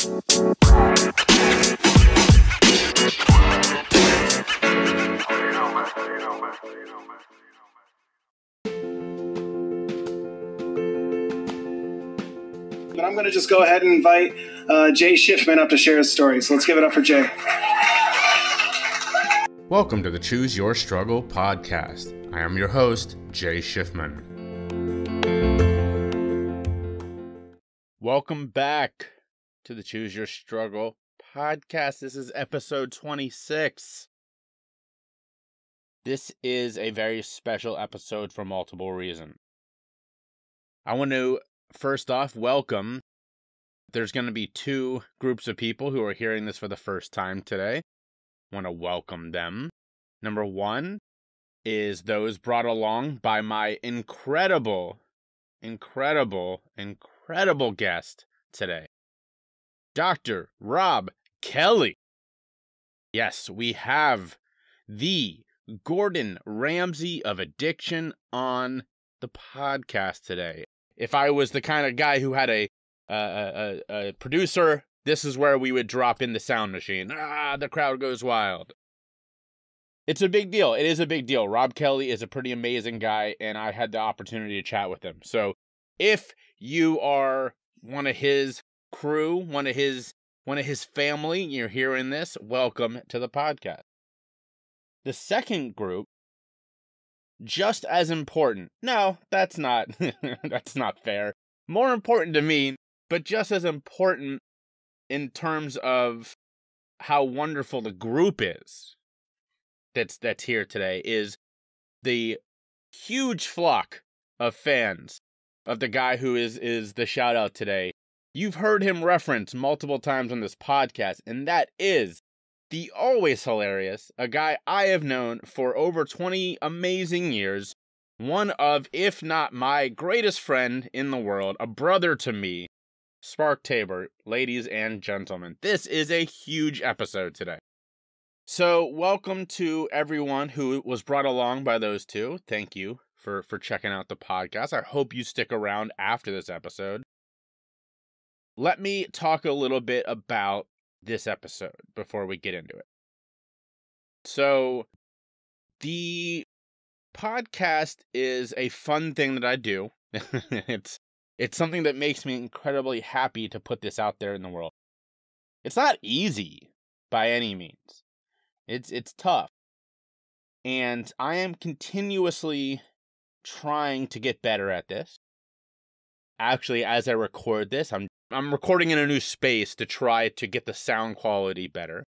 But I'm going to just go ahead and invite Jay Shifman up to share his story. So let's give it up for Jay. Welcome to the Choose Your Struggle podcast. I am your host, Jay Shifman. Welcome back to the Choose Your Struggle podcast. This is episode 26. This is a very special episode for multiple reasons. I want to, first off, welcome. There's going to be two groups of people who are hearing this for the first time today. I want to welcome them. Number one is those brought along by my incredible guest today, Dr. Robb Kelly. Yes, we have the Gordon Ramsay of addiction on the podcast today. If I was the kind of guy who had a producer, this is where we would drop in the sound machine. The crowd goes wild. It's a big deal. It is a big deal. Robb Kelly is a pretty amazing guy, and I had the opportunity to chat with him. So if you are one of his crew, one of his family, you're hearing this, welcome to the podcast. The second group, just as important. No, that's not that's not fair. More important to me, but just as important in terms of how wonderful the group is that's here today, is the huge flock of fans of the guy who is the shout out today. You've heard him referenced multiple times on this podcast, and that is the always hilarious, a guy I have known for over 20 amazing years, one of, if not my greatest friend in the world, a brother to me, Spark Tabor. Ladies and gentlemen, this is a huge episode today. So welcome to everyone who was brought along by those two. Thank you for checking out the podcast. I hope you stick around after this episode. Let me talk a little bit about this episode before we get into it. So, the podcast is a fun thing that I do. It's something that makes me incredibly happy to put this out there in the world. It's not easy by any means. It's tough. And I am continuously trying to get better at this. Actually, as I record this, I'm recording in a new space to try to get the sound quality better.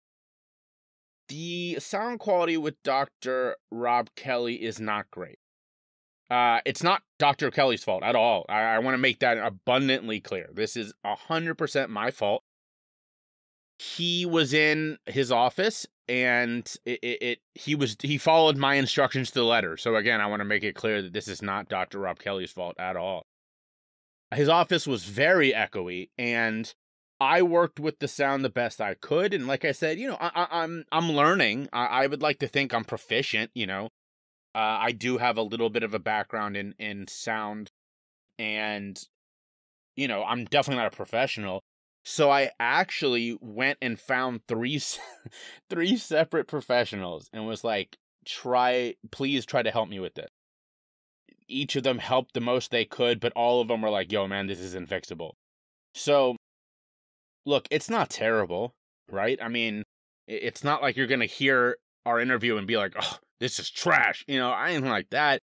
The sound quality with Dr. Robb Kelly is not great. It's not Dr. Kelly's fault at all. I want to make that abundantly clear. This is 100% my fault. He was in his office, and he followed my instructions to the letter. So again, I want to make it clear that this is not Dr. Robb Kelly's fault at all. His office was very echoey, and I worked with the sound the best I could. And like I said, I'm learning. I would like to think I'm proficient. I do have a little bit of a background in sound, and I'm definitely not a professional. So I actually went and found three separate professionals and was like, please try to help me with this. Each of them helped the most they could, but all of them were like, yo, man, this is unfixable. So, look, it's not terrible, right? I mean, it's not like you're going to hear our interview and be like, oh, this is trash. I ain't like that.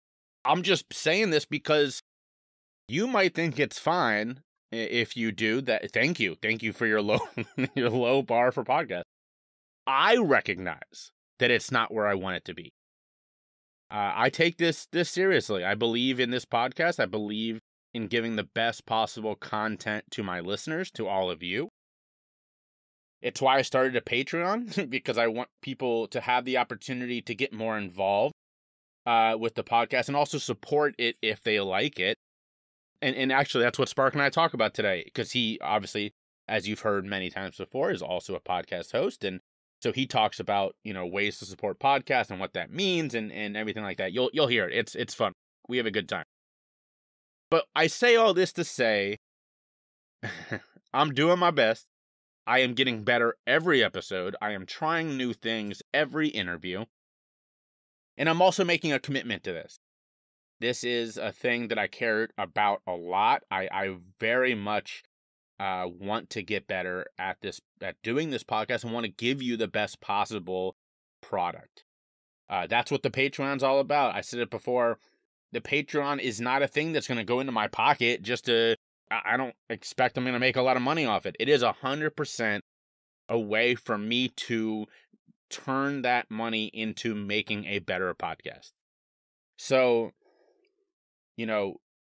I'm just saying this because you might think it's fine. If you do that, thank you. Thank you for your low bar for podcast. I recognize that it's not where I want it to be. I take this seriously. I believe in this podcast. I believe in giving the best possible content to my listeners, to all of you. It's why I started a Patreon, because I want people to have the opportunity to get more involved with the podcast and also support it if they like it. And actually, that's what Spark and I talk about today, because he obviously, as you've heard many times before, is also a podcast host. And so he talks about, ways to support podcasts and what that means and everything like that. You'll hear it. It's fun. We have a good time. But I say all this to say I'm doing my best. I am getting better every episode. I am trying new things every interview. And I'm also making a commitment to this. This is a thing that I care about a lot. I very much want to get better at doing this podcast, and want to give you the best possible product. That's what the Patreon's all about. I said it before. The Patreon is not a thing that's going to go into my pocket just to, I don't expect I'm going to make a lot of money off it. It is 100% a way for me to turn that money into making a better podcast. So,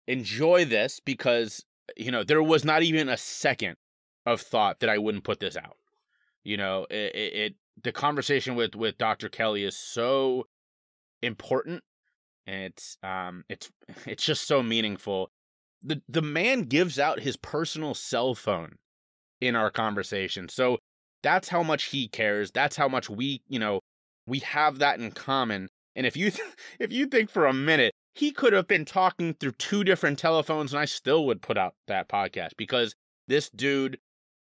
enjoy this, because, there was not even a second of thought that I wouldn't put this out. The conversation with Dr. Kelly is so important, and it's just so meaningful. The man gives out his personal cell phone in our conversation. So that's how much he cares. That's how much we have that in common. And if you think for a minute, he could have been talking through 2 different telephones and I still would put out that podcast, because this dude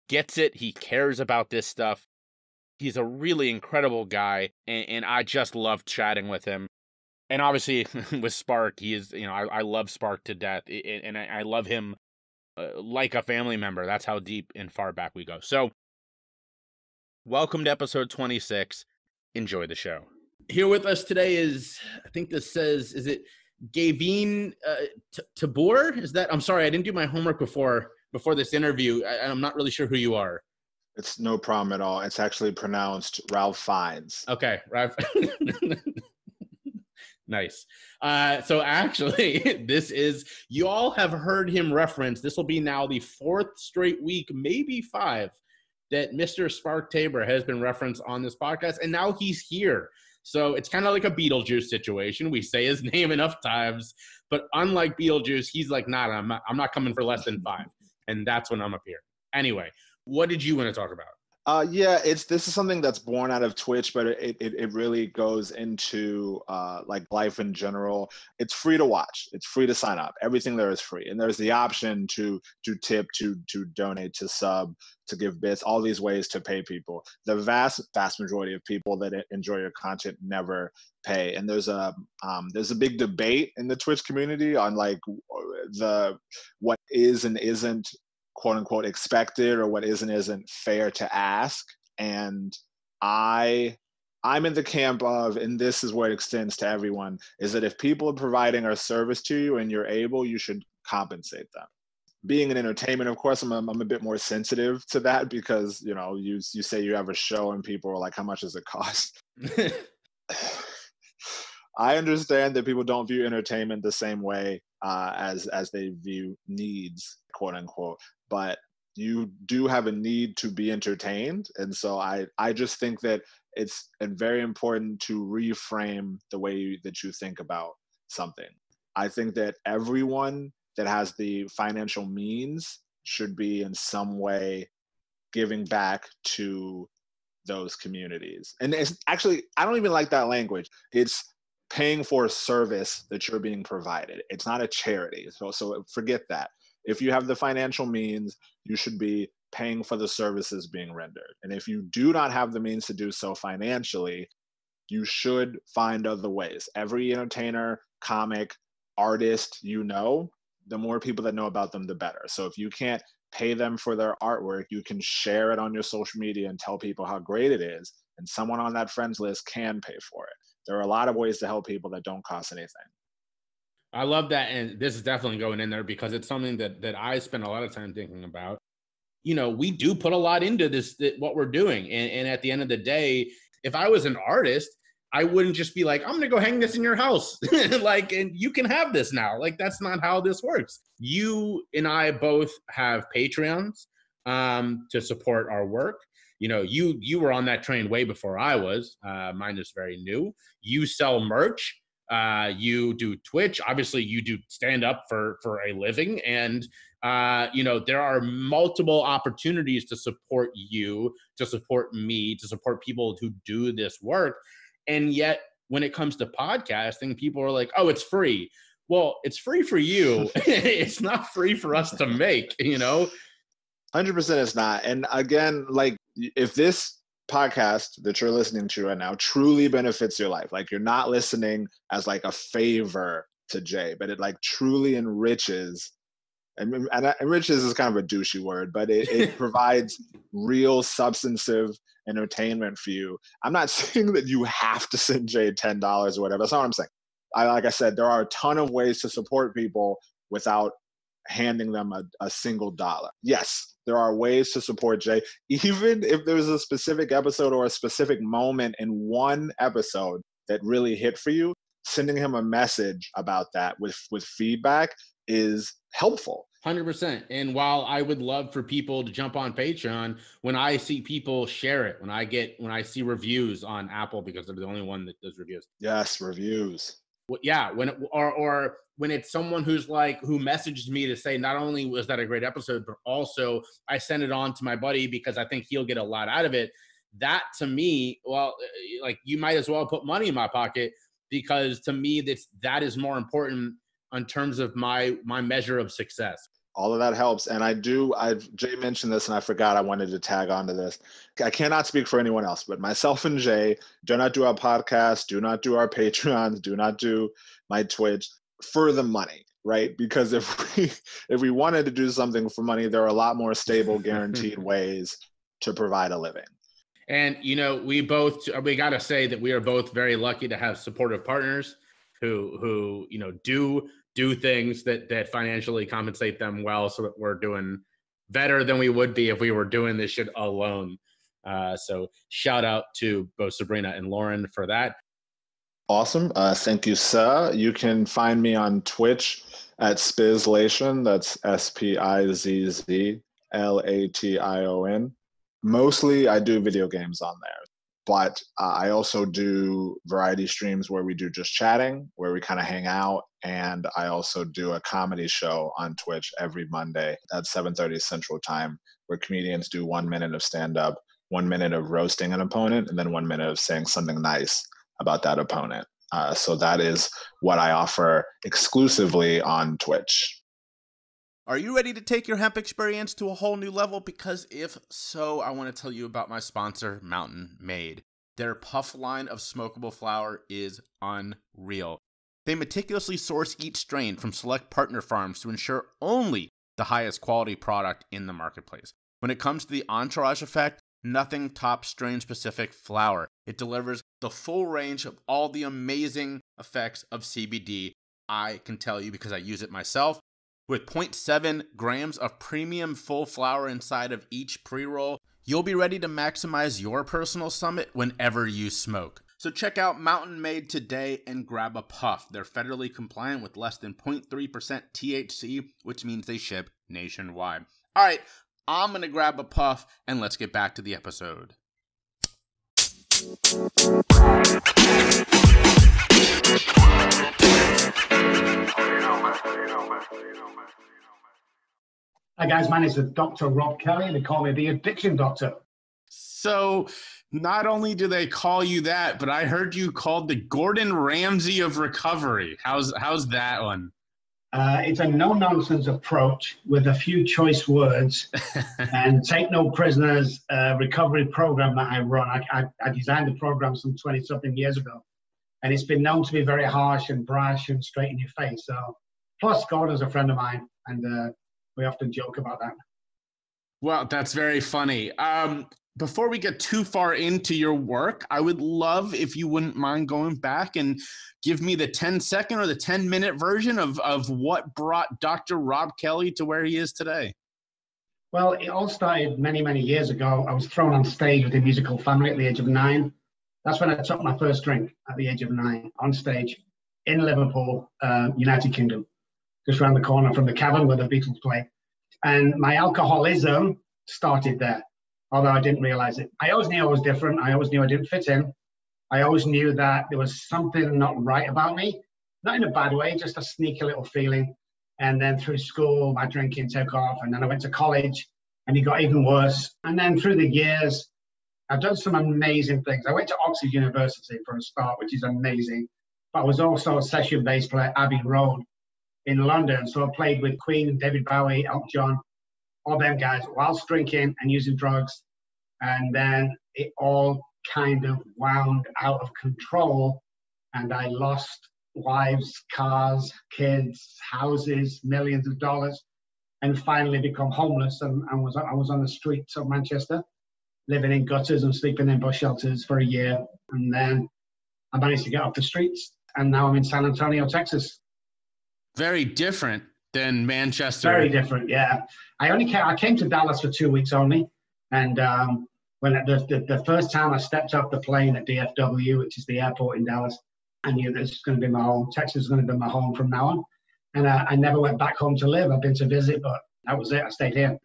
gets it. He cares about this stuff. He's a really incredible guy, and I just love chatting with him. And obviously with Spark, he is, I love Spark to death, and I love him like a family member. That's how deep and far back we go. So, welcome to episode 26. Enjoy the show. Here with us today is, I think this says, is it Gavin Tabor? Is that? I'm sorry, I didn't do my homework before this interview. I'm not really sure who you are. It's no problem at all. It's actually pronounced Ralph Fiennes. Okay, Ralph. Nice. So actually, you all have heard him reference, this will be now the 4th straight week, maybe 5, that Mr. Spark Tabor has been referenced on this podcast, and now he's here. So it's kind of like a Beetlejuice situation. We say his name enough times, but unlike Beetlejuice, he's like, nah, I'm not coming for less than 5. And that's when I'm up here. Anyway, what did you want to talk about? This is something that's born out of Twitch, but it really goes into like life in general. It's free to watch. It's free to sign up. Everything there is free, and there's the option to tip, to donate, to sub, to give bits. All these ways to pay people. The vast majority of people that enjoy your content never pay, and there's a big debate in the Twitch community on like what is and isn't quote unquote expected, or what isn't fair to ask. And I'm in the camp of, and this is where it extends to everyone, is that if people are providing a service to you and you're able, you should compensate them. Being in entertainment, of course, I'm a bit more sensitive to that, because you say you have a show and people are like, how much does it cost? I understand that people don't view entertainment the same way as they view needs, quote unquote, but you do have a need to be entertained. And so I just think that it's very important to reframe the way that you think about something. I think that everyone that has the financial means should be in some way giving back to those communities. And it's actually, I don't even like that language. It's paying for a service that you're being provided. It's not a charity. So forget that. If you have the financial means, you should be paying for the services being rendered. And if you do not have the means to do so financially, you should find other ways. Every entertainer, comic, artist, the more people that know about them, the better. So if you can't pay them for their artwork, you can share it on your social media and tell people how great it is. And someone on that friends list can pay for it. There are a lot of ways to help people that don't cost anything. I love that. And this is definitely going in there, because it's something that I spend a lot of time thinking about. We do put a lot into this, what we're doing. And at the end of the day, if I was an artist, I wouldn't just be like, I'm going to go hang this in your house. And you can have this now. Like, that's not how this works. You and I both have Patreons to support our work. You were on that train way before I was. Mine is very new. You sell merch. You do Twitch. Obviously, you do stand up for a living. And, there are multiple opportunities to support you, to support me, to support people who do this work. And yet, when it comes to podcasting, people are like, oh, it's free. Well, it's free for you. It's not free for us to make, 100% it's not. And again, like if this podcast that you're listening to right now truly benefits your life, like you're not listening as like a favor to Jay, but it like truly enriches, and enriches is kind of a douchey word, but it provides real substantive entertainment for you. I'm not saying that you have to send Jay $10 or whatever. That's not what I'm saying. Like I said, there are a ton of ways to support people without handing them a single dollar. Yes, there are ways to support Jay. Even if there's a specific episode or a specific moment in one episode that really hit for you, sending him a message about that with feedback is helpful. 100%. And while I would love for people to jump on Patreon, when I see people share it, when I see reviews on Apple, because they're the only one that does reviews. Yes, reviews. Yeah, or when it's someone who messaged me to say not only was that a great episode, but also I sent it on to my buddy because I think he'll get a lot out of it. That to me, well, like you might as well put money in my pocket, because to me that is more important in terms of my measure of success. All of that helps. And Jay mentioned this and I forgot I wanted to tag onto this. I cannot speak for anyone else, but myself and Jay do not do our podcast, do not do our Patreons, do not do my Twitch for the money, right? Because if we wanted to do something for money, there are a lot more stable, guaranteed ways to provide a living. And, we got to say that we are both very lucky to have supportive partners who do things that financially compensate them well, so that we're doing better than we would be if we were doing this shit alone. So shout out to both Sabrina and Lauren for that. Awesome. Thank you, sir. You can find me on Twitch at Spizlation. That's SPIZZLATION. Mostly I do video games on there. But I also do variety streams where we do just chatting, where we kind of hang out. And I also do a comedy show on Twitch every Monday at 7:30 Central Time, where comedians do 1 minute of stand-up, 1 minute of roasting an opponent, and then 1 minute of saying something nice about that opponent. So that is what I offer exclusively on Twitch. Are you ready to take your hemp experience to a whole new level? Because if so, I want to tell you about my sponsor, Mountain Made. Their puff line of smokable flower is unreal. They meticulously source each strain from select partner farms to ensure only the highest quality product in the marketplace. When it comes to the entourage effect, nothing tops strain-specific flower. It delivers the full range of all the amazing effects of CBD. I can tell you because I use it myself. With 0.7 grams of premium full flower inside of each pre-roll, you'll be ready to maximize your personal summit whenever you smoke. So check out Mountain Made today and grab a puff. They're federally compliant with less than 0.3% THC, which means they ship nationwide. All right, I'm going to grab a puff and let's get back to the episode. Hi guys, my name is Dr. Robb Kelly. They call me the Addiction Doctor. So not only do they call you that, but I heard you called the Gordon Ramsay of recovery. How's that one? It's a no-nonsense approach with a few choice words and take no prisoners recovery program that I run. I designed the program some 20-something years ago, and it's been known to be very harsh and brash and straight in your face. So, plus Gordon's a friend of mine, and we often joke about that. Well, that's very funny. Before we get too far into your work, I would love if you wouldn't mind going back and give me the 10-second or the 10-minute version of what brought Dr. Robb Kelly to where he is today. Well, it all started many, many years ago. I was thrown on stage with a musical family at the age of 9. That's when I took my first drink at the age of 9 on stage in Liverpool, United Kingdom, just around the corner from the Cavern where the Beatles play. And my alcoholism started there, although I didn't realize it. I always knew I was different. I always knew I didn't fit in. I always knew that there was something not right about me, not in a bad way, just a sneaky little feeling. And then through school, my drinking took off. And then I went to college and it got even worse. And then through the years, I've done some amazing things. I went to Oxford University for a start, which is amazing. But I was also a session bass player at Abbey Road in London. So I played with Queen, David Bowie, Elton John. all them guys, whilst drinking and using drugs. And then it all kind of wound out of control. And I lost wives, cars, kids, houses, millions of dollars, and finally become homeless. And I was on the streets of Manchester, living in gutters and sleeping in bus shelters for a year. And then I managed to get off the streets. And now I'm in San Antonio, Texas. Very different than Manchester. Very different, yeah. I came to Dallas for 2 weeks only. And when the first time I stepped off the plane at DFW, which is the airport in Dallas, I knew this was going to be my home. Texas is going to be my home from now on. And I never went back home to live. I've been to visit, but that was it. I stayed here.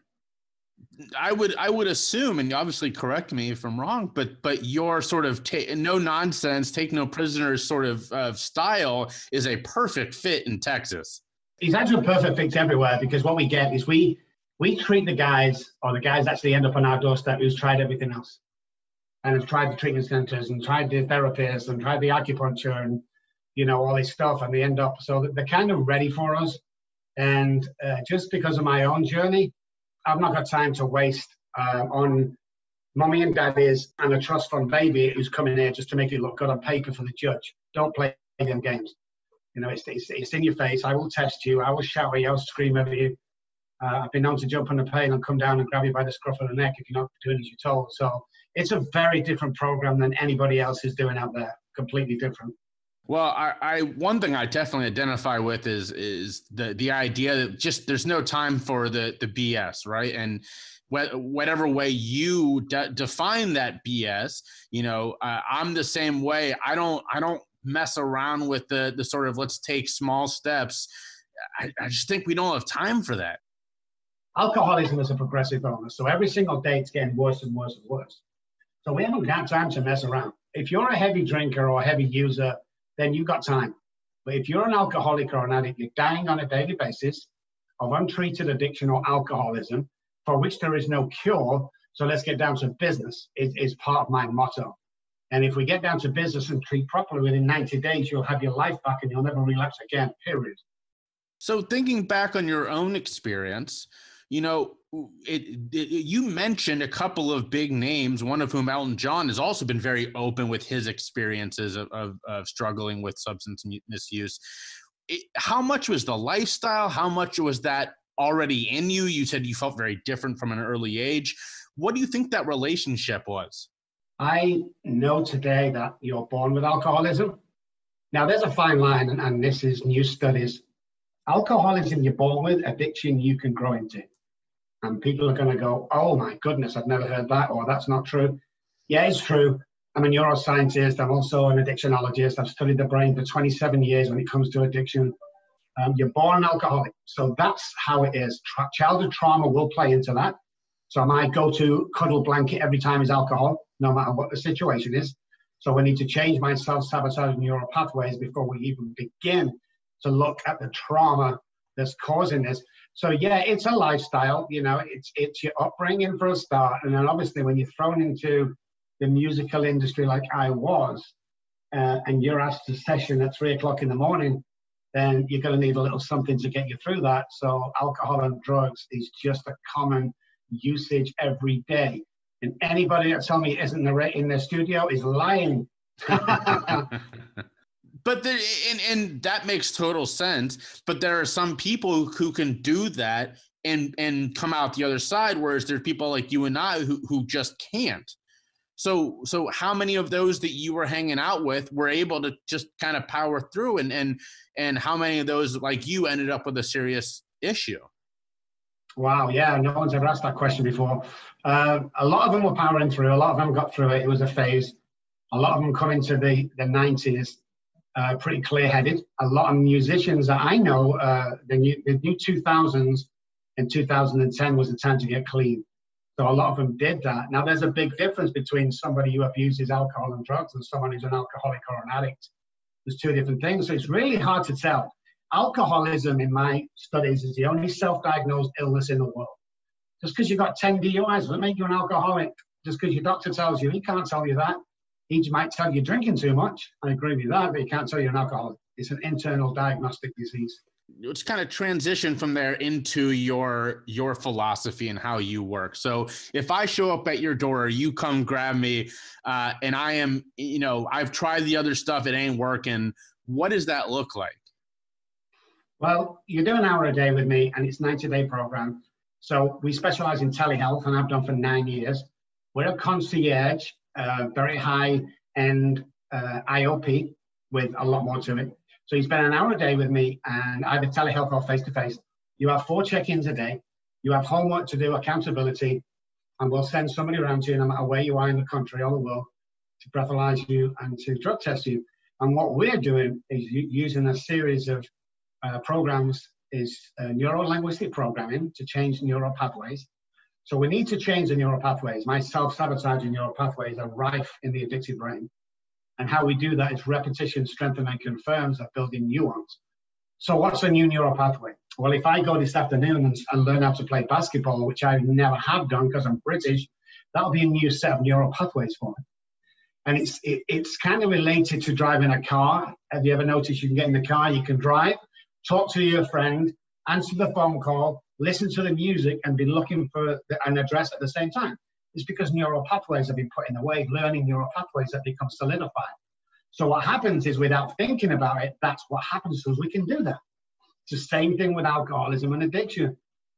I would assume, and obviously correct me if I'm wrong, but your sort of no nonsense, take no prisoners sort of style is a perfect fit in Texas. It's actually a perfect fit everywhere, because what we get is we treat the guys, or the guys actually end up on our doorstep who's tried everything else, and have tried the treatment centers and tried the therapists and tried the acupuncture and, you know, all this stuff, and they end up, so they're kind of ready for us. And just because of my own journey, I've not got time to waste on mommy and daddies and a trust fund baby who's coming here just to make it look good on paper for the judge. Don't play them games. You know, it's in your face. I will test you. I will shout at you. I will scream at you. I've been known to jump on the plane and come down and grab you by the scruff of the neck if you're not doing as you're told. So it's a very different program than anybody else is doing out there. Completely different. Well, I one thing I definitely identify with is the idea that just there's no time for the BS, right? And whatever way you define that BS, you know, I'm the same way. I don't mess around with the sort of let's take small steps. I just think we don't have time for that. Alcoholism is a progressive illness, so every single day it's getting worse and worse and worse. So we haven't got time to mess around. If you're a heavy drinker or a heavy user, then you've got time. But if you're an alcoholic or an addict, you're dying on a daily basis of untreated addiction or alcoholism, for which there is no cure. So let's get down to business is part of my motto. And if we get down to business and treat properly, within 90 days, you'll have your life back and you'll never relapse again, period. So thinking back on your own experience, you know, you mentioned a couple of big names, one of whom, Elton John, has also been very open with his experiences of struggling with substance misuse. How much was the lifestyle? How much was that already in you? You said you felt very different from an early age. What do you think that relationship was? I know today that you're born with alcoholism. Now, there's a fine line, and this is new studies. Alcoholism you're born with, addiction you can grow into. And people are going to go, oh my goodness, I've never heard that, or that's not true. Yeah, it's true. I'm a neuroscientist. I'm also an addictionologist. I've studied the brain for 27 years when it comes to addiction. You're born an alcoholic. So that's how it is. Childhood trauma will play into that. So my go-to cuddle blanket every time is alcohol, no matter what the situation is. So we need to change my self-sabotaging neural pathways before we even begin to look at the trauma that's causing this. So yeah, it's a lifestyle, you know, it's your upbringing for a start. And then obviously when you're thrown into the musical industry like I was, and you're asked to session at 3 o'clock in the morning, then you're going to need a little something to get you through that. So alcohol and drugs is just a common usage every day. And anybody that tells me it isn't in their studio is lying. But and that makes total sense. But there are some people who can do that and come out the other side, whereas there's people like you and I who just can't. So how many of those that you were hanging out with were able to just kind of power through, and how many of those like you ended up with a serious issue? Wow, yeah, no one's ever asked that question before. A lot of them were powering through. A lot of them got through it. It was a phase. A lot of them come into the 90s pretty clear-headed. A lot of musicians that I know, the new 2000s and 2010 was the time to get clean. So a lot of them did that. Now, there's a big difference between somebody who abuses alcohol and drugs and someone who's an alcoholic or an addict. There's two different things. So it's really hard to tell. Alcoholism, in my studies, is the only self-diagnosed illness in the world. Just because you've got 10 DUIs doesn't make you an alcoholic. Just because your doctor tells you, he can't tell you that. He might tell you drinking too much. I agree with that, but he can't tell you an alcoholic. It's an internal diagnostic disease. let's kind of transition from there into your philosophy and how you work. So if I show up at your door, you come grab me, and I am, I've tried the other stuff, it ain't working. What does that look like? Well, you do an hour a day with me, and it's a 90-day program. So we specialize in telehealth, and I've done for 9 years. We're a concierge, very high-end IOP with a lot more to it. So you spend an hour a day with me, and either telehealth or face-to-face. You have 4 check-ins a day. You have homework to do, accountability, and we'll send somebody around to you, no matter where you are in the country or the world, to breathalyze you and to drug test you. And what we're doing is using a series of programs is neuro-linguistic programming to change neural pathways. So we need to change the neural pathways. My self-sabotaging neural pathways are rife in the addicted brain. And how we do that is repetition, strengthen, and confirms of building new ones. So what's a new neural pathway? Well, if I go this afternoon and learn how to play basketball, which I never have done because I'm British, that'll be a new set of neural pathways for me. And it's kind of related to driving a car. Have you ever noticed you can get in the car, you can drive, talk to your friend, answer the phone call, listen to the music, and be looking for an address at the same time? It's because neural pathways have been put in the way, learning neural pathways that become solidified. So what happens is, without thinking about it, that's what happens to us. We can do that. It's the same thing with alcoholism and addiction.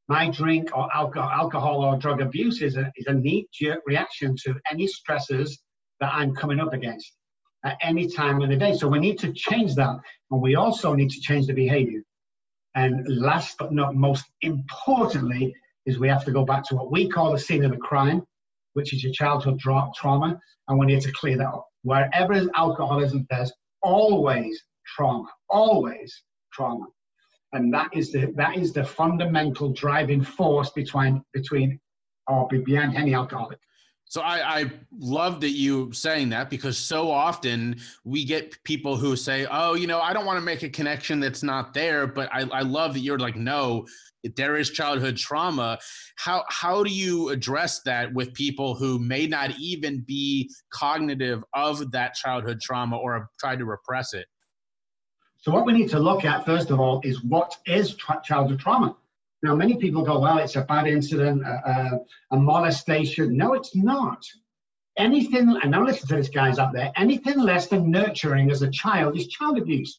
My drink or alcohol or drug abuse is a knee-jerk reaction to any stressors that I'm coming up against at any time of the day. So we need to change that. And we also need to change the behavior. And last but not most importantly, is we have to go back to what we call the scene of the crime, which is your childhood trauma, and we need to clear that up. Wherever is alcoholism, there's always trauma, and that is the fundamental driving force behind any alcoholic. So I love that you saying that, because so often we get people who say, oh, I don't want to make a connection that's not there. But I love that you're like, no, there is childhood trauma. How do you address that with people who may not even be cognitive of that childhood trauma or try to repress it? So what we need to look at, first of all, is what is childhood trauma. Now, many people go, well, it's a bad incident, a molestation. No, it's not. Anything, and now listen to this, guys out there, anything less than nurturing as a child is child abuse.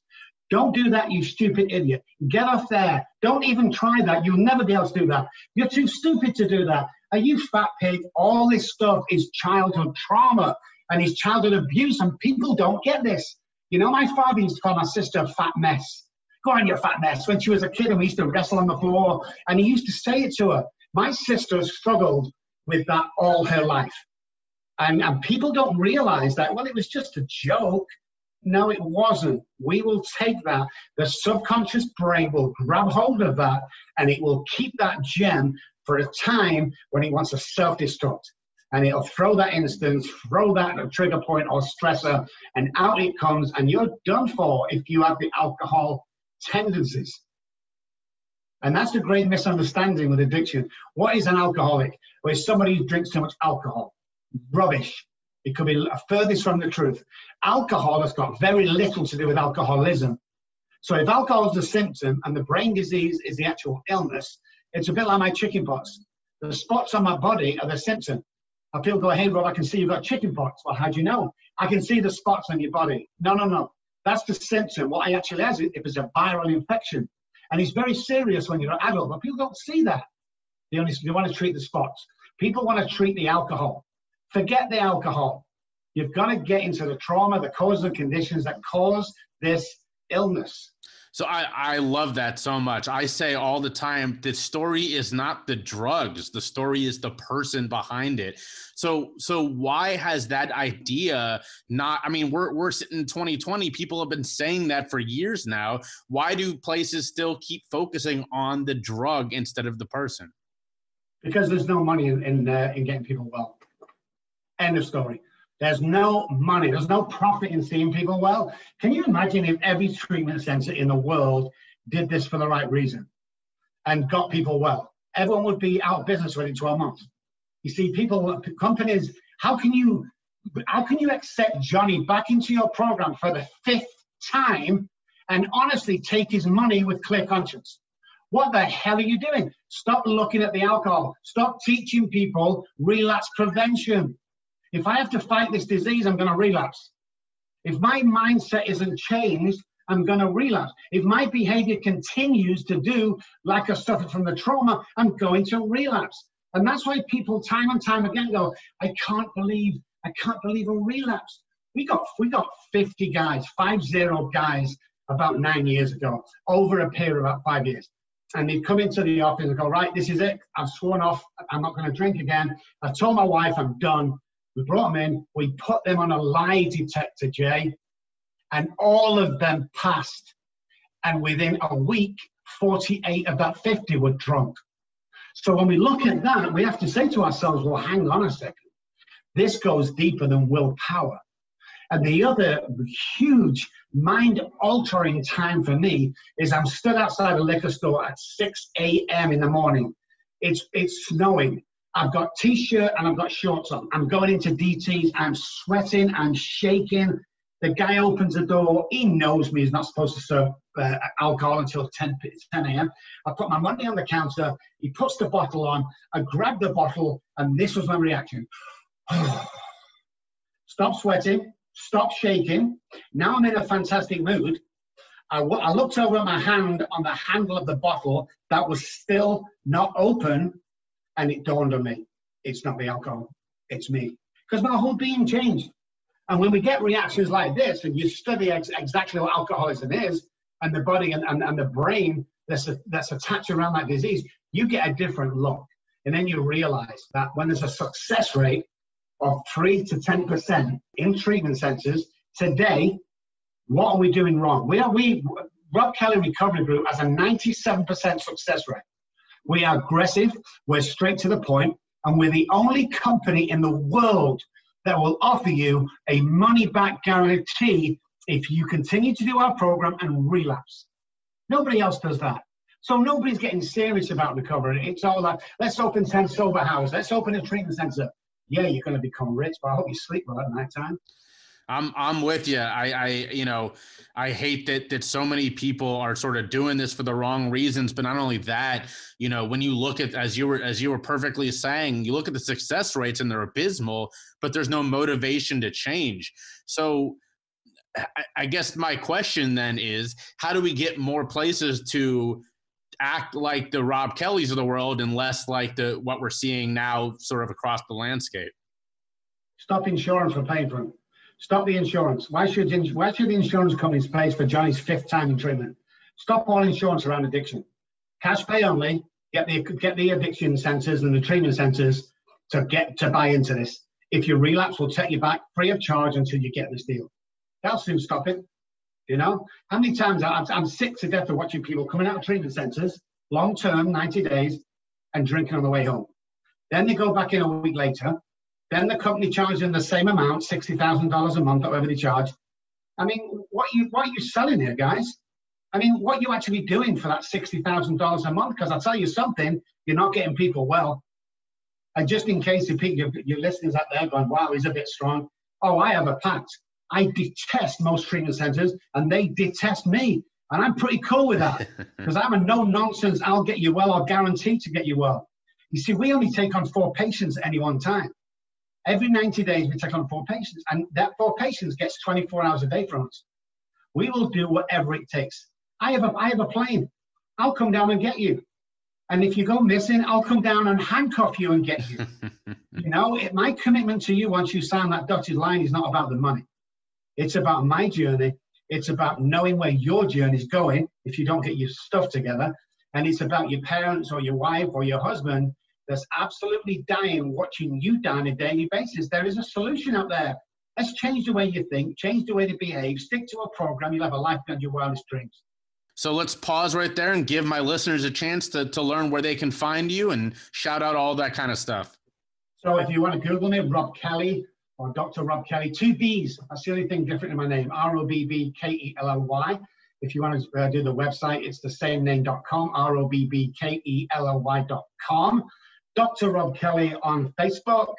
Don't do that, you stupid idiot. Get off there. Don't even try that. You'll never be able to do that. You're too stupid to do that. Are you fat pig? All this stuff is childhood trauma and is childhood abuse, and people don't get this. My father used to call my sister a fat mess. Go on, you fat mess. When she was a kid and we used to wrestle on the floor, and he used to say it to her. My sister struggled with that all her life. And people don't realize that, well, it was just a joke. No, it wasn't. We will take that. The subconscious brain will grab hold of that, and it will keep that gem for a time when it wants to self-destruct. And it'll throw that instance, throw that trigger point or stressor, and out it comes, and you're done for if you have the alcohol tendencies. And that's the great misunderstanding with addiction. What is an alcoholic? Well, it's somebody who drinks too much alcohol. Rubbish. It could be furthest from the truth. Alcohol has got very little to do with alcoholism. So if alcohol is the symptom and the brain disease is the actual illness, it's a bit like my chicken pox. The spots on my body are the symptom. And people go, hey, Rob, I can see you've got chicken pox. Well, how do you know? I can see the spots on your body. No. That's the symptom. What I actually have is if it's a viral infection. And it's very serious when you're an adult, but people don't see that. They want to treat the spots. People want to treat the alcohol. Forget the alcohol. You've got to get into the trauma, the causes and conditions that cause this illness. So I love that so much. I say all the time, the story is not the drugs. The story is the person behind it. So why has that idea not, we're sitting in 2020. People have been saying that for years now. Why do places still keep focusing on the drug instead of the person? Because there's no money in getting people well. End of story. There's no money. There's no profit in seeing people well. Can you imagine if every treatment center in the world did this for the right reason and got people well? Everyone would be out of business within 12 months. You see, companies, how can you accept Johnny back into your program for the 5th time and honestly take his money with clear conscience. What the hell are you doing? Stop looking at the alcohol. Stop teaching people relapse prevention. If I have to fight this disease, I'm going to relapse. If my mindset isn't changed, I'm going to relapse. If my behavior continues to do like I suffered from the trauma, I'm going to relapse. And that's why people time and time again go, I can't believe a relapse. We got 50 guys, 50 guys about 9 years ago, over a period of about 5 years. And they'd come into the office and go, right, this is it. I've sworn off. I'm not going to drink again. I told my wife I'm done. We brought them in. We put them on a lie detector, Jay, and all of them passed. And within a week, 48 of that 50 were drunk. So when we look at that, we have to say to ourselves, well, hang on a second. This goes deeper than willpower. And the other huge mind-altering time for me is I'm stood outside a liquor store at 6 a.m. in the morning. It's snowing. I've got T-shirt and I've got shorts on. I'm going into DTs. I'm sweating. I'm shaking. The guy opens the door. He knows me. He's not supposed to serve alcohol until 10 a.m. I put my money on the counter. He puts the bottle on. I grab the bottle, and this was my reaction. Stop sweating. Stop shaking. Now I'm in a fantastic mood. I looked over at my hand on the handle of the bottle that was still not open, and it dawned on me, it's not the alcohol, it's me. Because my whole being changed. And when we get reactions like this, and you study exactly what alcoholism is, and the body and the brain that's attached around that disease, you get a different look. And then you realize that when there's a success rate of 3 to 10% in treatment centers today, what are we doing wrong? Robb Kelly Recovery Group has a 97% success rate. We are aggressive, we're straight to the point, and we're the only company in the world that will offer you a money-back guarantee if you continue to do our program and relapse. Nobody else does that. So nobody's getting serious about recovery. It's all like, let's open 10 sober houses, let's open a treatment center. Yeah, you're going to become rich, but I hope you sleep well at night time. I'm with you. I hate that so many people are sort of doing this for the wrong reasons. But not only that, when you look at, as you were perfectly saying, you look at the success rates and they're abysmal, but there's no motivation to change. So I guess my question then is, how do we get more places to act like the Robb Kellys of the world and less like what we're seeing now sort of across the landscape? Stop insurance for paying for it. Stop the insurance. Why should the insurance companies pay for Johnny's 5th time in treatment? Stop all insurance around addiction. Cash pay only. Get the addiction centers and the treatment centers to buy into this. If you relapse, we'll take you back free of charge until you get this deal. That'll soon stop it. How many times I'm sick to death of watching people coming out of treatment centers, long term, 90 days, and drinking on the way home. Then they go back in a week later. Then the company charges them the same amount, $60,000 a month, or whatever they charge. I mean, what are you selling here, guys? I mean, what are you actually doing for that $60,000 a month? Because I'll tell you something, you're not getting people well. And just in case your listeners out there going, wow, he's a bit strong. Oh, I have a pact. I detest most treatment centers, and they detest me. And I'm pretty cool with that because I'm a no-nonsense, I'll get you well, I'll guarantee to get you well. You see, we only take on 4 patients at any one time. Every 90 days, we take on 4 patients, and that 4 patients gets 24 hours a day from us. We will do whatever it takes. I have a plane. I'll come down and get you. And if you go missing, I'll come down and handcuff you and get you. My commitment to you once you sign that dotted line is not about the money. It's about my journey. It's about knowing where your journey is going if you don't get your stuff together. And it's about your parents or your wife or your husband that's absolutely dying watching you die on a daily basis. There is a solution out there. Let's change the way you think, change the way you behave, stick to a program. You'll have a life beyond your wildest dreams. So let's pause right there and give my listeners a chance to learn where they can find you and shout out all that kind of stuff. So if you want to Google me, Robb Kelly or Dr. Robb Kelly, 2 B's. That's the only thing different in my name, ROBBKELLY. If you want to do the website, it's the same name.com, ROBBKELLY.com. Dr. Robb Kelly on Facebook.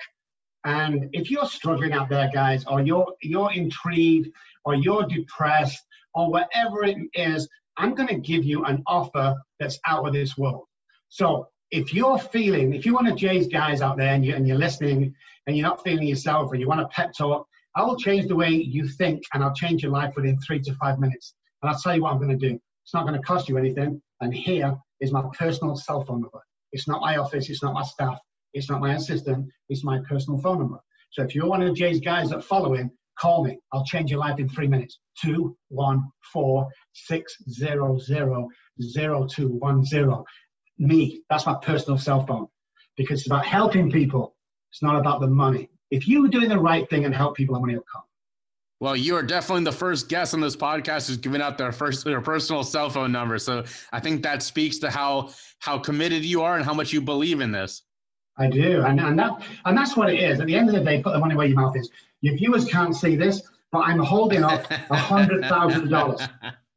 And if you're struggling out there, guys, or you're intrigued, or you're depressed, or whatever it is, I'm going to give you an offer that's out of this world. So if you're one of Jay's guys out there and you're listening and you're not feeling yourself or you want a pep talk, I will change the way you think and I'll change your life within 3 to 5 minutes. And I'll tell you what I'm going to do. It's not going to cost you anything. And here is my personal cell phone number. It's not my office. It's not my staff. It's not my assistant. It's my personal phone number. So if you're one of Jay's guys that follow him, call me. I'll change your life in 3 minutes. 214-600-0210. Me. That's my personal cell phone. Because it's about helping people. It's not about the money. If you're doing the right thing and help people, the money will come. Well, you are definitely the first guest on this podcast who's giving out their personal cell phone number. So I think that speaks to how committed you are and how much you believe in this. I do. And that's what it is. At the end of the day, put the money where your mouth is. Your viewers can't see this, but I'm holding up $100,000.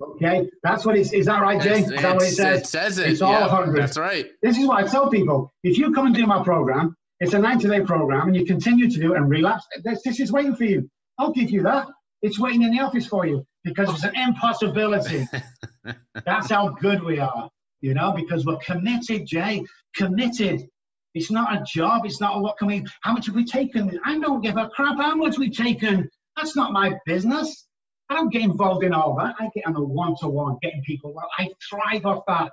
Okay? That's what it's, is that right, Jay? Is that what it says? It says it. It's all 100. That's right. This is what I tell people. If you come and do my program, it's a 90-day program, and you continue to do it and relapse, this is waiting for you. I'll give you that. It's waiting in the office for you because it's an impossibility. That's how good we are, because we're committed, Jay, committed. It's not a job. It's not how much have we taken? I don't give a crap how much we've taken. That's not my business. I don't get involved in all that. I get on a one-to-one, getting people well. I thrive off that.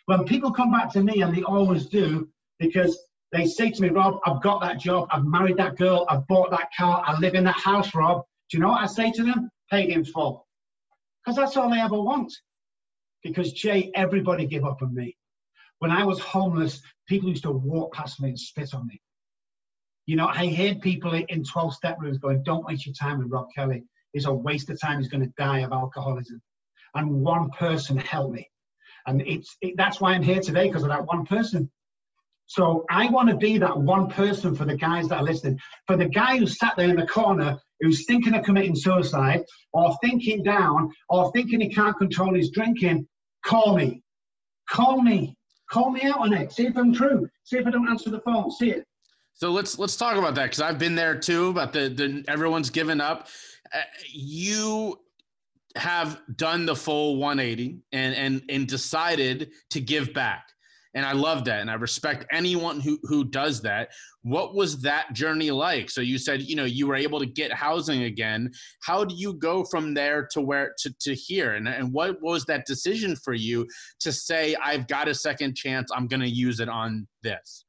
When people come back to me, and they always do, because they say to me, Rob, I've got that job. I've married that girl. I've bought that car. I live in that house, Rob. Do you know what I say to them? Paid in full. Because that's all I ever want. Because, Jay, everybody give up on me. When I was homeless, people used to walk past me and spit on me. I heard people in 12-step rooms going, don't waste your time with Rob Kelly. It's a waste of time. He's going to die of alcoholism. And one person helped me. And that's why I'm here today, because of that one person. So I want to be that one person for the guys that are listening. For the guy who sat there in the corner, who's thinking of committing suicide, or thinking down, or thinking he can't control his drinking, call me. Call me. Call me out on it. See if I'm true. See if I don't answer the phone. See it. So let's talk about that, because I've been there too, about the everyone's given up. You have done the full 180 and decided to give back. And I love that. And I respect anyone who does that. What was that journey like? So you said, you were able to get housing again. How do you go from there to here? And what was that decision for you to say, I've got a second chance, I'm going to use it on this?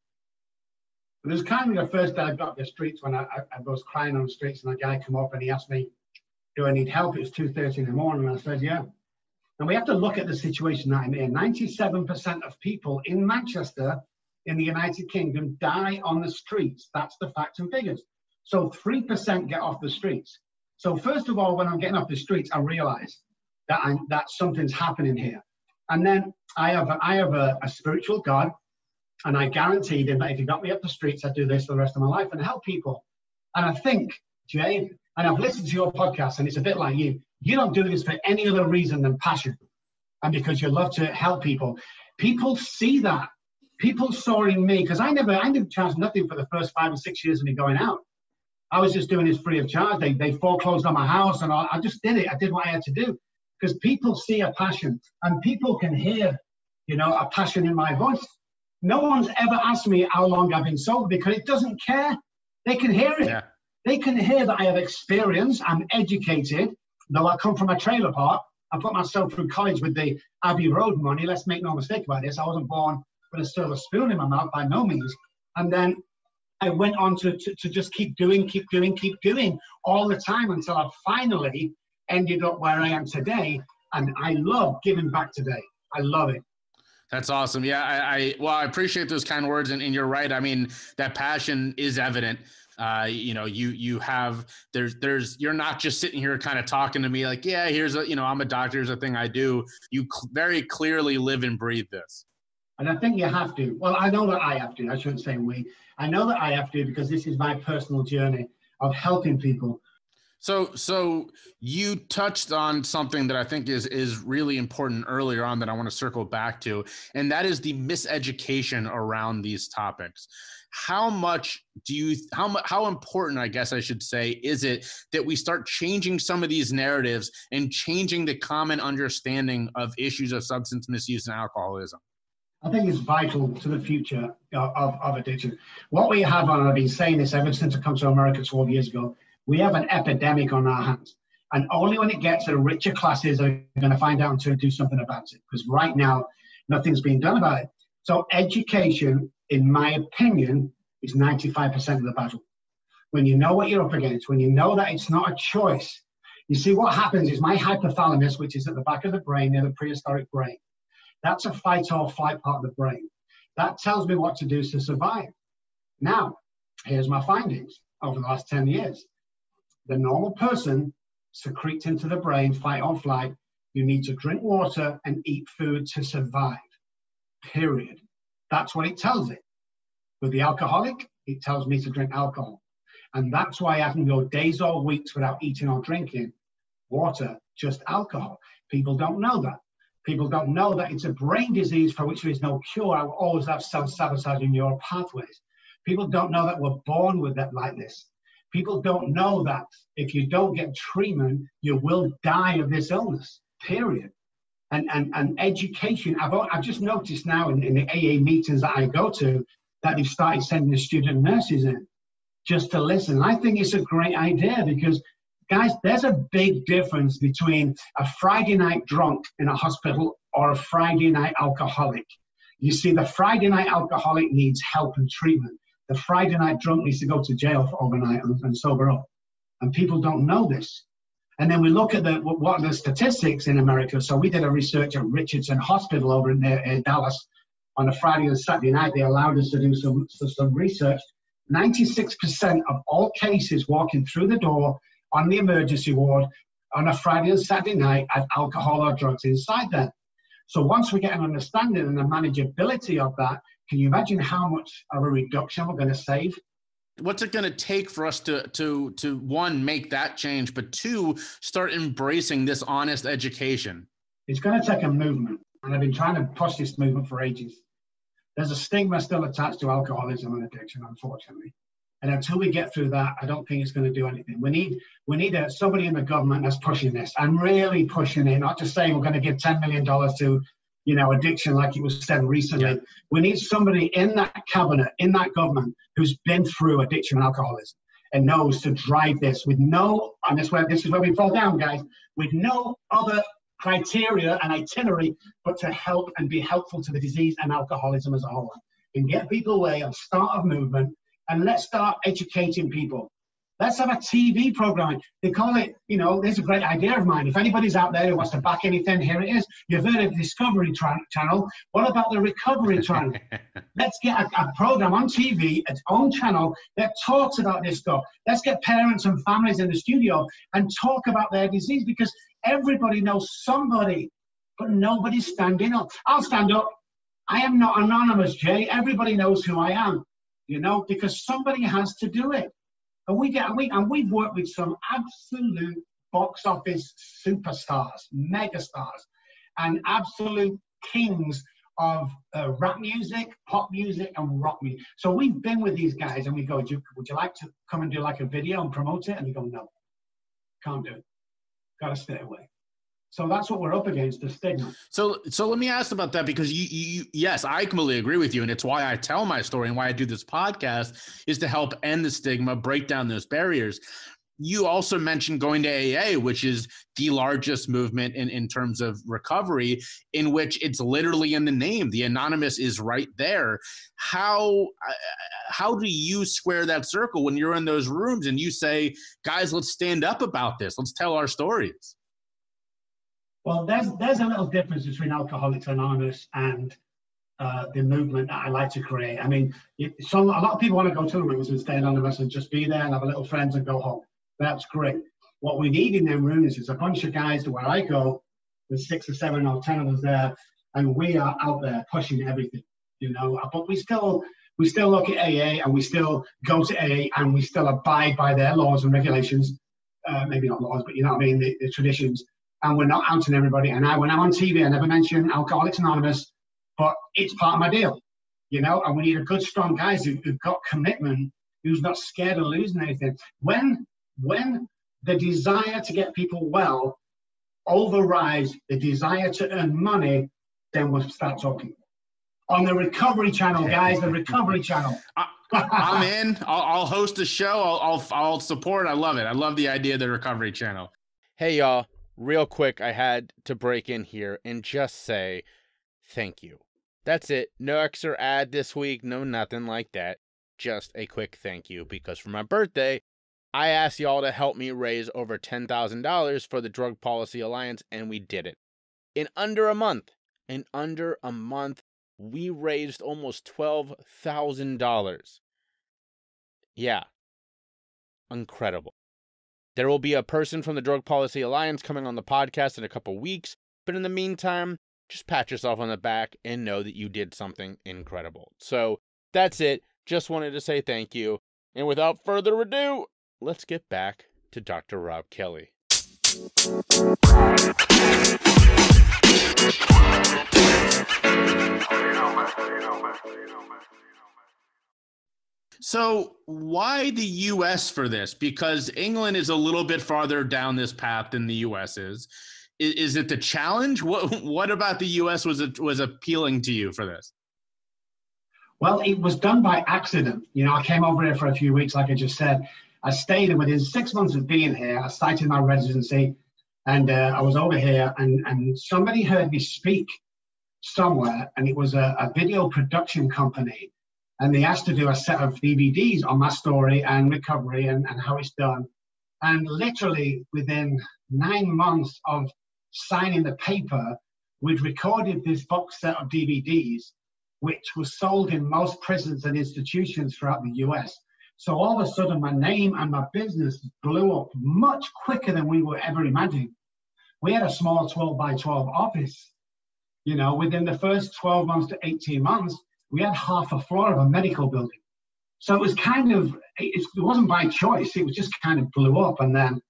It was kind of the first day I got the streets when I was crying on the streets, and a guy come up and he asked me, do I need help? It was 2:30 in the morning. And I said, yeah. And we have to look at the situation that I'm in. 97% of people in Manchester, in the United Kingdom, die on the streets. That's the facts and figures. So 3% get off the streets. So first of all, when I'm getting off the streets, I realize that something's happening here. And then I have a spiritual God, and I guaranteed him that if he got me up the streets, I'd do this for the rest of my life and help people. And I think, Jay, and I've listened to your podcast, and it's a bit like you. You don't do this for any other reason than passion, and because you love to help people. People see that. People saw in me, because I didn't charge nothing for the first 5 or 6 years of me going out. I was just doing this free of charge. They foreclosed on my house, and I just did it. I did what I had to do, because people see a passion, and people can hear, a passion in my voice. No one's ever asked me how long I've been sober, because it doesn't care. They can hear it. Yeah. They can hear that I have experience. I'm educated. Though I come from a trailer park, I put myself through college with the Abbey Road money. Let's make no mistake about this. I wasn't born with a silver spoon in my mouth, by no means. And then I went on to just keep doing all the time until I finally ended up where I am today. And I love giving back today. I love it. That's awesome. Yeah, I appreciate those kind words, and you're right. I mean, that passion is evident. You have, you're not just sitting here kind of talking to me like, yeah, I'm a doctor, here's a thing I do. You very clearly live and breathe this. And I think you have to. Well, I know that I have to. I shouldn't say we. I know that I have to, because this is my personal journey of helping people. So you touched on something that I think is really important earlier on that I want to circle back to, and that is the miseducation around these topics. how important, I guess I should say, is it that we start changing some of these narratives and changing the common understanding of issues of substance misuse and alcoholism? I think it's vital to the future of addiction. What we have, and I've been saying this ever since I come to America 12 years ago, we have an epidemic on our hands. And only when it gets to the richer classes are going to find out and to do something about it. Because right now, nothing's being done about it. So education, in my opinion, is 95% of the battle. When you know what you're up against, when you know that it's not a choice, you see what happens is my hypothalamus, which is at the back of the brain, near the prehistoric brain, that's a fight or flight part of the brain. That tells me what to do to survive. Now, here's my findings over the last 10 years. The normal person secretes into the brain, fight or flight. You need to drink water and eat food to survive, period. That's what it tells it. With the alcoholic, it tells me to drink alcohol. And that's why I can go days or weeks without eating or drinking water, just alcohol. People don't know that. People don't know that it's a brain disease for which there is no cure. I will always have self-sabotaging neural pathways. People don't know that we're born with that like this. People don't know that if you don't get treatment, you will die of this illness, period. And education, I've just noticed now in the AA meetings that I go to, that they've started sending the student nurses in just to listen. I think it's a great idea because, guys, there's a big difference between a Friday night drunk in a hospital or a Friday night alcoholic. You see, the Friday night alcoholic needs help and treatment. The Friday night drunk needs to go to jail for overnight and sober up. And people don't know this. And then we look at what are the statistics in America. So we did a research at Richardson Hospital over in Dallas on a Friday and Saturday night. They allowed us to do some research. 96% of all cases walking through the door on the emergency ward on a Friday and Saturday night had alcohol or drugs inside there. So once we get an understanding and the manageability of that, can you imagine how much of a reduction we're going to save? What's it going to take for us to one, make that change, but two, start embracing this honest education? It's going to take a movement. And I've been trying to push this movement for ages. There's a stigma still attached to alcoholism and addiction, unfortunately. And until we get through that, I don't think it's going to do anything. We need somebody in the government that's pushing this and really pushing it, not just saying we're going to give $10 million to, addiction like it was said recently. Yeah. We need somebody in that cabinet, in that government, who's been through addiction and alcoholism and knows to drive this with and this is where we fall down, guys, with no other criteria and itinerary, but to help and be helpful to the disease and alcoholism as a whole. And get people away and start a movement. And let's start educating people. Let's have a TV program. They call it, there's a great idea of mine. If anybody's out there who wants to back anything, here it is. You've heard of Discovery Channel. What about the Recovery Channel? Let's get a program on TV, its own channel, that talks about this stuff. Let's get parents and families in the studio and talk about their disease, because everybody knows somebody, but nobody's standing up. I'll stand up. I am not anonymous, Jay. Everybody knows who I am. Because somebody has to do it. And we've worked with some absolute box office superstars, megastars, and absolute kings of rap music, pop music, and rock music. So we've been with these guys and we go, would you like to come and do like a video and promote it? And they go, no, can't do it. Got to stay away. So that's what we're up against, the stigma. So let me ask about that, because yes, I completely agree with you. And it's why I tell my story and why I do this podcast, is to help end the stigma, break down those barriers. You also mentioned going to AA, which is the largest movement in terms of recovery, in which it's literally in the name. The anonymous is right there. How do you square that circle when you're in those rooms and you say, guys, let's stand up about this. Let's tell our stories. Well, there's a little difference between Alcoholics Anonymous and the movement that I like to create. I mean, a lot of people want to go to the rooms and stay anonymous and just be there and have a little friends and go home. That's great. What we need in them rooms is a bunch of guys to where I go. There's 6 or 7 or 10 of us there, and we are out there pushing everything, But we still look at AA, and we still go to AA, and we still abide by their laws and regulations. Maybe not laws, but you know what I mean, the traditions. And we're not outing everybody. And when I'm on TV, I never mention Alcoholics Anonymous, but it's part of my deal. you know, and we need a good, strong guys who've got commitment, who's not scared of losing anything. When the desire to get people well overrides the desire to earn money, then we'll start talking. On the Recovery Channel, guys, the Recovery Channel. I'm in. I'll host a show. I'll support. I love it. I love the idea of the Recovery Channel. Hey, y'all. Real quick, I had to break in here and just say thank you. That's it. No extra ad this week. No nothing like that. Just a quick thank you, because for my birthday, I asked y'all to help me raise over $10,000 for the Drug Policy Alliance, and we did it. In under a month, we raised almost $12,000. Yeah. Incredible. There will be a person from the Drug Policy Alliance coming on the podcast in a couple weeks, but in the meantime, just pat yourself on the back and know that you did something incredible. So that's it. Just wanted to say thank you. And without further ado, let's get back to Dr. Robb Kelly. So why the U.S. for this? Because England is a little bit farther down this path than the U.S. is. Is it the challenge? What about the U.S. was appealing to you for this? Well, it was done by accident. You know, I came over here for a few weeks, like I just said. I stayed, and within 6 months of being here, I started my residency, and I was over here, and somebody heard me speak somewhere, and it was a video production company. And they asked to do a set of DVDs on my story and recovery and how it's done. And literally within 9 months of signing the paper, we'd recorded this box set of DVDs, which was sold in most prisons and institutions throughout the US. So all of a sudden, my name and my business blew up much quicker than we were ever imagining. We had a small 12 by 12 office. You know, within the first 12 months to 18 months, we had half a floor of a medical building. So it was kind of, it wasn't by choice. It was just kind of blew up. And then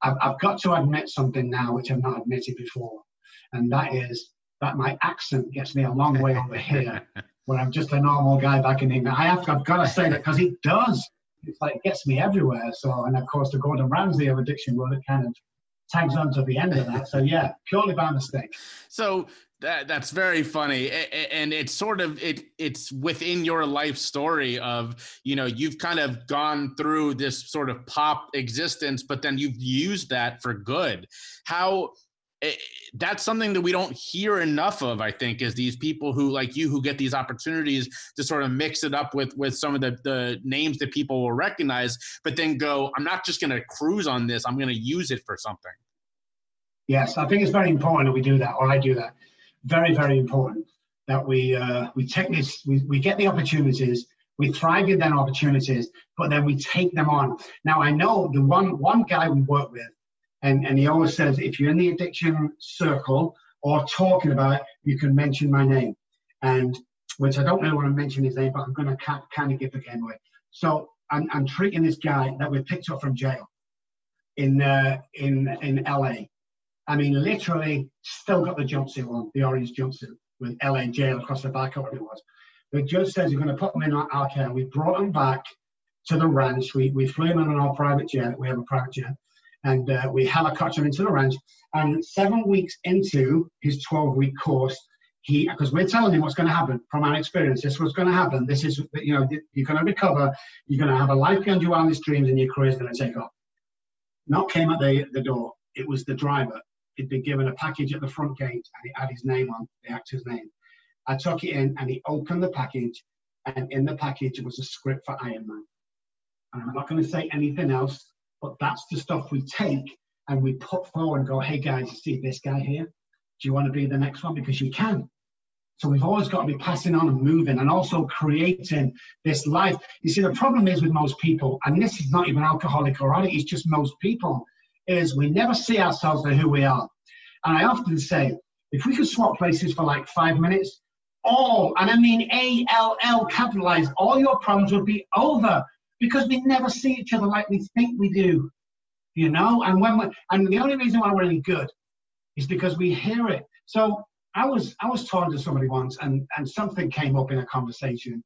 I've got to admit something now, which I've not admitted before. And that is that my accent gets me a long way over here, where I'm just a normal guy back in England. I've got to say that, because it does. It's like, it gets me everywhere. So, and of course, the Gordon Ramsay of addiction world, it kind of tags on to the end of that. So yeah, purely by mistake. So that's very funny. And it's sort of, it's within your life story of, you know, you've kind of gone through this sort of pop existence, but then you've used that for good. That's something that we don't hear enough of, I think, is these people who, like you, who get these opportunities to sort of mix it up with some of the names that people will recognize, but then go, I'm not just going to cruise on this, I'm going to use it for something. Yes, I think it's very important that we do that, or I do that. Very, very important that we take this, we get the opportunities, we thrive in them opportunities, but then we take them on. Now, I know the one guy we work with, and he always says, if you're in the addiction circle or talking about it, you can mention my name. And which I don't really want to mention his name, but I'm going to kind of give the game away. So I'm treating this guy that we picked up from jail in LA. I mean, literally still got the jumpsuit on, the orange jumpsuit with LA jail across the back, or whatever it was. The judge says you're going to put him in our care. We brought him back to the ranch. We flew him in on our private jet. We have a private jet. And we helicoptered him into the ranch. And 7 weeks into his 12-week course, because we're telling him what's going to happen from our experience. This is what's going to happen. This is, you know, you're going to recover. You're going to have a life beyond your wildest dreams, and your career is going to take off. Knock came at the door. It was the driver. He'd been given a package at the front gate, and it had his name on, the actor's name. I took it in, and he opened the package, and in the package was a script for Iron Man. And I'm not going to say anything else, but that's the stuff we take and we put forward and go, hey guys, you see this guy here? Do you want to be the next one? Because you can. So we've always got to be passing on and moving, and also creating this life. You see, the problem is with most people, and this is not even alcoholic or addict, it's just most people, is we never see ourselves for who we are. And I often say, if we could swap places for like 5 minutes, all, and I mean ALL capitalized, all your problems would be over, because we never see each other like we think we do, you know? And the only reason why we're any good is because we hear it. So I was talking to somebody once, and something came up in a conversation,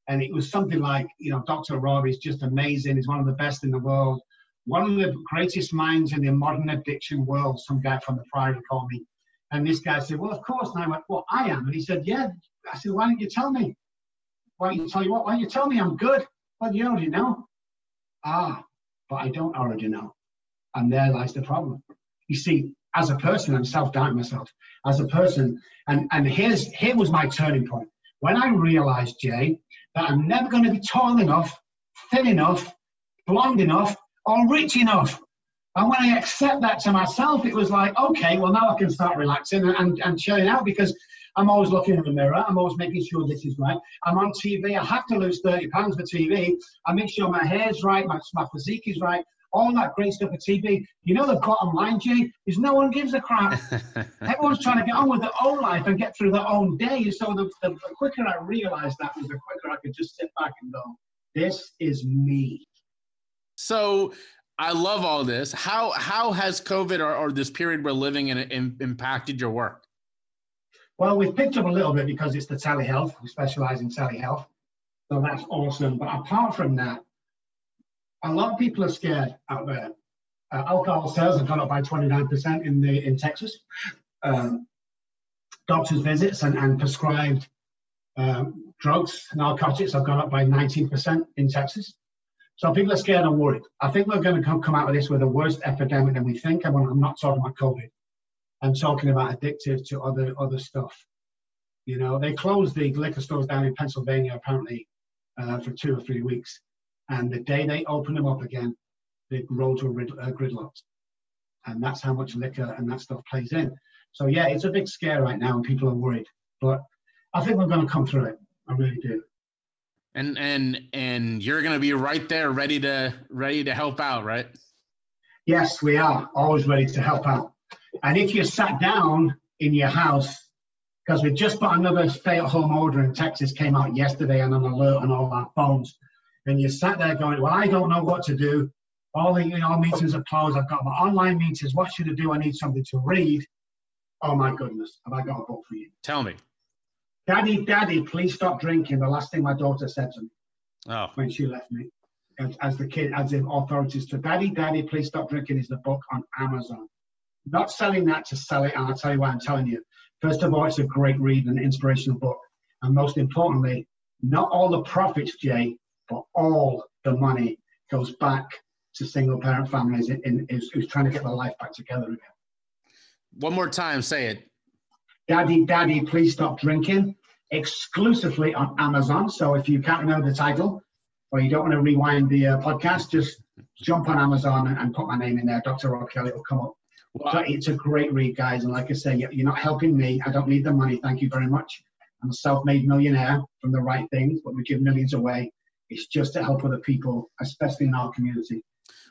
and it was something like, you know, Dr. Robb is just amazing. He's one of the best in the world, one of the greatest minds in the modern addiction world. Some guy from the Priory called me, and this guy said, "Well, of course." And I went, "Well, I am." And he said, "Yeah." I said, "Why don't you tell me? Why don't you tell you what? Why don't you tell me I'm good?" "Well, you already know." "Ah, but I don't already know." And there lies the problem. You see, as a person, I'm self-doubting myself. As a person, and here was my turning point. When I realized, Jay, that I'm never going to be tall enough, thin enough, blonde enough, or rich enough. And when I accept that to myself, it was like, okay, well, now I can start relaxing and chilling out, because I'm always looking in the mirror. I'm always making sure this is right. I'm on TV. I have to lose 30 pounds for TV. I make sure my hair's right, my physique is right, all that great stuff for TV. You know, the bottom line, Jay, is no one gives a crap. Everyone's trying to get on with their own life and get through their own day. So the quicker I realized that, was the quicker I could just sit back and go, this is me. So I love all this. How has COVID or this period we're living in impacted your work? Well, we've picked up a little bit because it's the telehealth. We specialize in telehealth. So that's awesome. But apart from that, a lot of people are scared out there. Alcohol sales have gone up by 29% in Texas. Doctors' visits and prescribed drugs, narcotics have gone up by 19% in Texas. So people are scared and worried. I think we're going to come out of this with a worse epidemic than we think. And I'm not talking about COVID. I'm talking about addictive to other stuff. You know, they closed the liquor stores down in Pennsylvania apparently for 2 or 3 weeks. And the day they open them up again, the roads were gridlocked. And that's how much liquor and that stuff plays in. So yeah, it's a big scare right now and people are worried. But I think we're going to come through it. I really do. And you're going to be right there, ready to help out, right? Yes, we are always ready to help out. And if you sat down in your house, because we just put another stay-at-home order in Texas, came out yesterday and an alert on all our phones, and you sat there going, well, I don't know what to do. All the meetings are closed. I've got my online meetings. What should I do? I need something to read. Oh, my goodness. Have I got a book for you? Tell me. Daddy, please stop drinking. The last thing my daughter said to me when she left me. As the authorities to Daddy, please stop drinking is the book on Amazon. Not selling that to sell it, and I'll tell you why I'm telling you. First of all, it's a great read and inspirational book. And most importantly, not all the profits, Jay, but all the money goes back to single-parent families who's trying to get their life back together again. One more time, say it. Daddy, please stop drinking. Exclusively on Amazon. So if you can't remember the title, or you don't want to rewind the podcast, just jump on Amazon and put my name in there. Dr. Robb Kelly will come up. Wow. So it's a great read, guys. And like I say, you're not helping me. I don't need the money. Thank you very much. I'm a self-made millionaire from the right things, but we give millions away. It's just to help other people, especially in our community.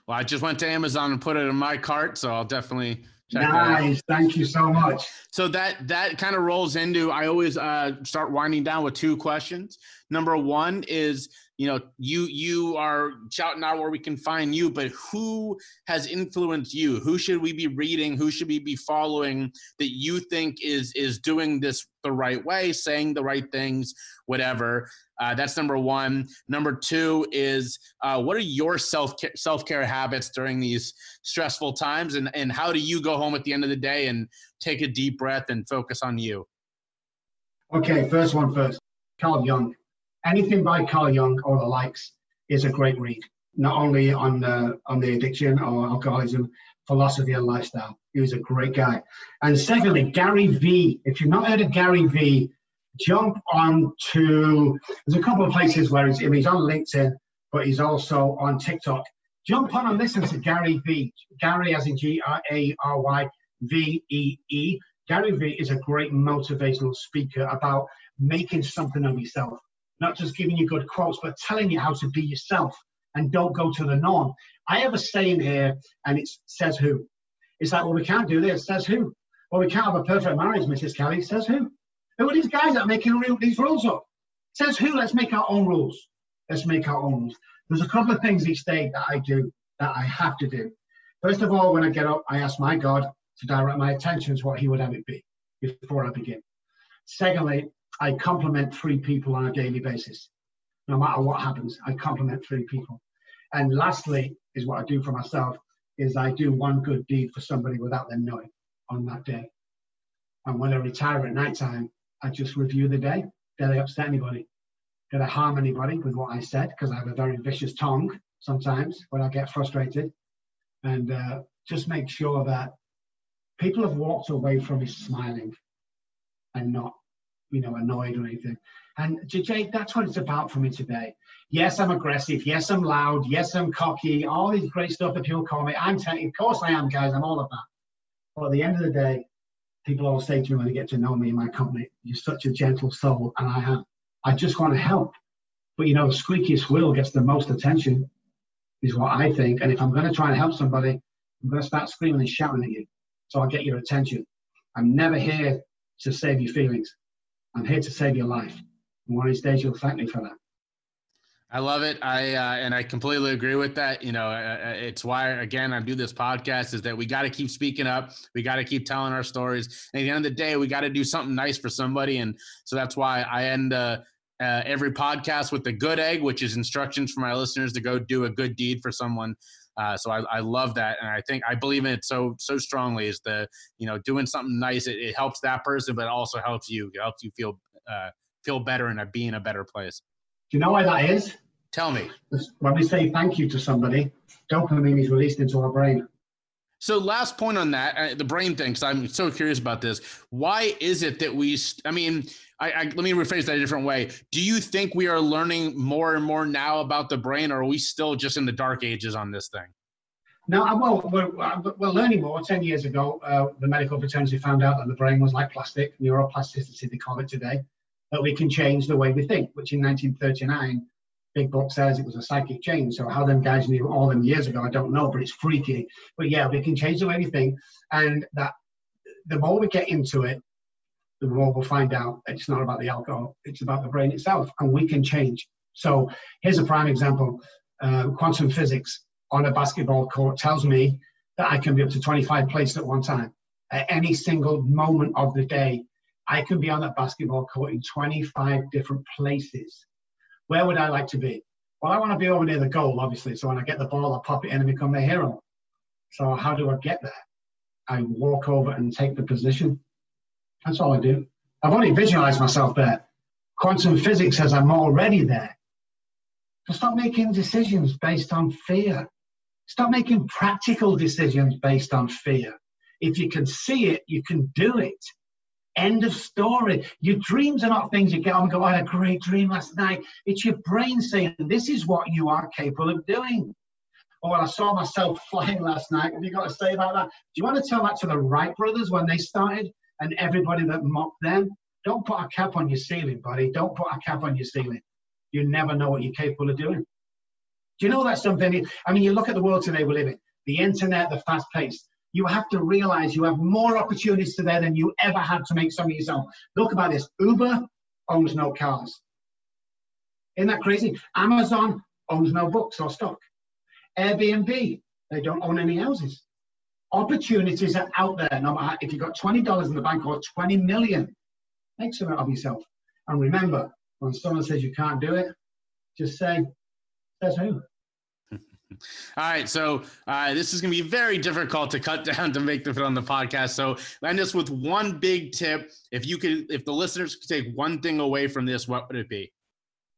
Well, I just went to Amazon and put it in my cart, so I'll definitely check that out. Nice. Thank you so much. So that kind of rolls into, I always start winding down with 2 questions. Number 1 is, you are shouting out where we can find you, but who has influenced you? Who should we be reading? Who should we be following that you think is doing this the right way, saying the right things, whatever? That's number 1. Number 2 is, what are your self-care habits during these stressful times? And how do you go home at the end of the day and take a deep breath and focus on you? Okay, first one first. Carl Jung. Anything by Carl Jung or the likes is a great read. Not only on the addiction or alcoholism, philosophy and lifestyle. He was a great guy. And secondly, Gary Vee. If you've not heard of Gary Vee, jump on to, there's a couple of places where he's on LinkedIn, but he's also on TikTok. Jump on and listen to Gary Vee. Gary as in Gary Vee. Gary Vee is a great motivational speaker about making something of yourself. Not just giving you good quotes, but telling you how to be yourself and don't go to the norm. I have a saying here, and it says who. It's like, well, we can't do this. Says who? Well, we can't have a perfect marriage, Mrs. Kelly. Says who? Who are these guys that are making these rules up? Says who? Let's make our own rules. Let's make our own rules. There's a couple of things each day that I do, that I have to do. First of all, when I get up, I ask my God to direct my attention to what he would have it be. before I begin. Secondly, I compliment 3 people on a daily basis. No matter what happens, I compliment 3 people. And lastly, is what I do for myself, is I do one good deed for somebody without them knowing on that day. And when I retire at nighttime, I just review the day. Did I upset anybody? Did I harm anybody with what I said? Because I have a very vicious tongue sometimes when I get frustrated. And just make sure that people have walked away from me smiling and not, annoyed or anything. And Jay, that's what it's about for me today. Yes, I'm aggressive. Yes, I'm loud. Yes, I'm cocky. All these great stuff that people call me. Of course I am, guys. I'm all of that. But at the end of the day, people always say to me when they get to know me in my company, you're such a gentle soul, and I am. I just want to help. But the squeakiest wheel gets the most attention, is what I think. And if I'm going to try and help somebody, I'm going to start screaming and shouting at you. So I'll get your attention. I'm never here to save your feelings. I'm here to save your life. And one of these days, you'll thank me for that. I love it. And I completely agree with that. It's why, again, I do this podcast, is that we got to keep speaking up. We got to keep telling our stories. And at the end of the day, we got to do something nice for somebody. And so that's why I end every podcast with the good egg, which is instructions for my listeners to go do a good deed for someone. So I love that. And I believe in it so strongly, is doing something nice. It helps that person, but it also helps you. It helps you feel better and be in a better place. Do you know why that is? Tell me. When we say thank you to somebody, dopamine is released into our brain. So last point on that, the brain thing, because I'm so curious about this. Why is it that let me rephrase that a different way. Do you think we are learning more and more now about the brain, or are we still just in the dark ages on this thing? No, we're learning more. 10 years ago, the medical fraternity found out that the brain was like plastic, neuroplasticity, they call it today, that we can change the way we think, which in 1939, Big Book says it was a psychic change. So how them guys knew all them years ago, I don't know, but it's freaky. But yeah, we can change the way we think. And that the more we get into it, the more we'll find out it's not about the alcohol, it's about the brain itself, and we can change. So here's a prime example. Quantum physics on a basketball court tells me that I can be up to 25 places at one time. At any single moment of the day, I can be on that basketball court in 25 different places. Where would I like to be? Well, I want to be over near the goal, obviously. So when I get the ball, I pop it in and become the hero. So how do I get there? I walk over and take the position. That's all I do. I've already visualized myself there. Quantum physics says I'm already there. So stop making decisions based on fear. Stop making practical decisions based on fear. If you can see it, you can do it. End of story. Your dreams are not things you get on and go, I had a great dream last night. It's your brain saying, this is what you are capable of doing. Oh, well, I saw myself flying last night. What have you got to say about that? Do you want to tell that to the Wright brothers when they started and everybody that mocked them? Don't put a cap on your ceiling, buddy. Don't put a cap on your ceiling. You never know what you're capable of doing. Do you know that's something? I mean, you look at the world today we live in, the internet, the fast pace. You have to realize you have more opportunities today than you ever had to make something yourself. Look about this. Uber owns no cars. Isn't that crazy? Amazon owns no books or stock. Airbnb, they don't own any houses. Opportunities are out there. No matter if you've got $20 in the bank or 20 million, make something of yourself. And remember, when someone says you can't do it, just say, says who? All right, so this is going to be very difficult to cut down to make the fit on the podcast. So end us with one big tip. If the listeners could take one thing away from this, what would it be?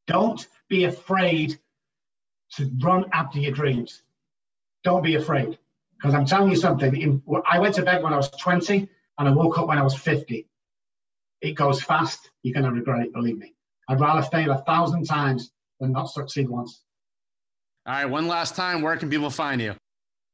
Don't be afraid to run after your dreams. Don't be afraid. Because I'm telling you something. I went to bed when I was 20 and I woke up when I was 50. It goes fast. You're going to regret it, believe me. I'd rather fail 1,000 times than not succeed once. All right, one last time, where can people find you?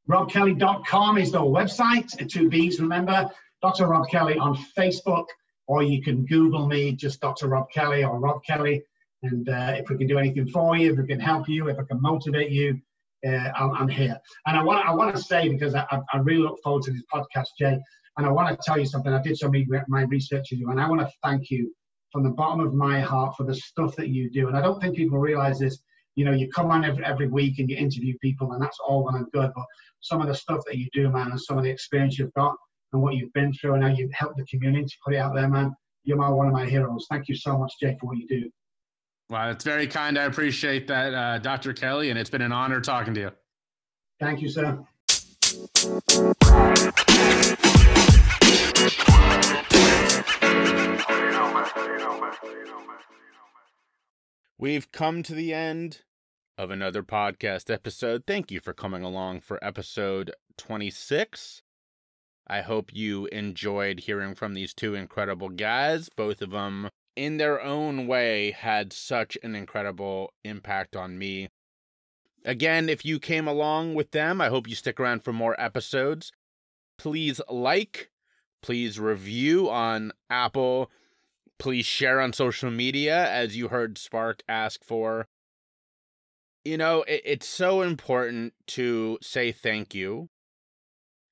RobbKelly.com is the website, 2 B's, remember. Dr. Robb Kelly on Facebook, or you can Google me, just Dr. Robb Kelly or Robb Kelly. And if we can do anything for you, if we can help you, if I can motivate you, I'm here. And I want to say, because I really look forward to this podcast, Jay, and I want to tell you something. I did some of my research with you, and I want to thank you from the bottom of my heart for the stuff that you do. And I don't think people realize this. You know, you come on every week and you interview people, and that's all well and good. But some of the stuff that you do, man, and some of the experience you've got, and what you've been through and how you've helped the community put it out there, man. You're one of my heroes. Thank you so much, Jay, for what you do. Well, it's very kind. I appreciate that, Dr. Kelly, and it's been an honor talking to you. Thank you, sir. We've come to the end of another podcast episode. Thank you for coming along for episode 26. I hope you enjoyed hearing from these two incredible guys. Both of them, in their own way, had such an incredible impact on me. Again, if you came along with them, I hope you stick around for more episodes. Please like, please review on Apple, please share on social media, as you heard Spark ask for. You know, it's so important to say thank you.